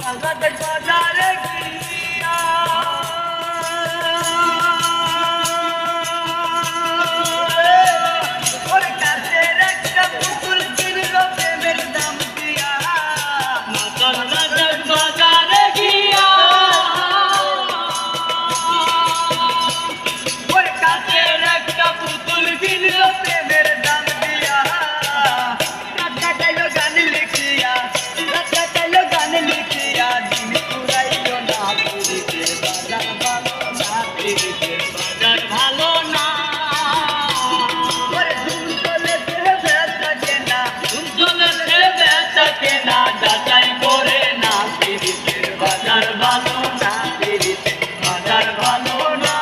বাজারে গিয়া ওর কাছের একটা পুতুল কিনলো প্রেমের দাম দিয়া বাজারে গিয়া ওর কাছের একটা পুতুল কিনলো প্রেমের দাম দিয়া কাটাইলো গান লিখিয়া কাটাইলো গান লিখিয়া দিন পুরাইলো না পুরীতে বাজার ভালো না পুরীতে বাজার ভালো না ওরে ধুম চলেছে বেচা কেনা ধুম চলেছে বেচা কেনা যাচাই করে না পুরীতে বাজার ভালো না পুরীতে বাজার ভালো না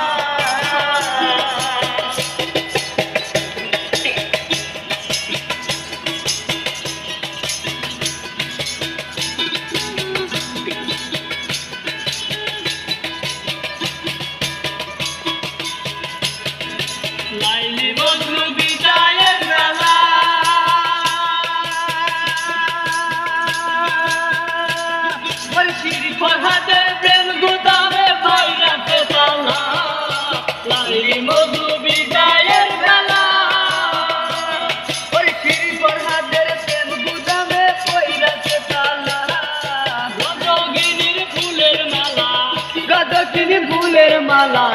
লাইলি মজনু বিদায়ের বেলা ওই শিরি ফরহাদের প্রেম গুদামে ভাইরাতে তালা লাইলি মজনু বিদায়ের বেলা ওই শিরি ফরহাদের প্রেম গুদামে ভাইরাতে তালা গদগিনীর ফুলের মালা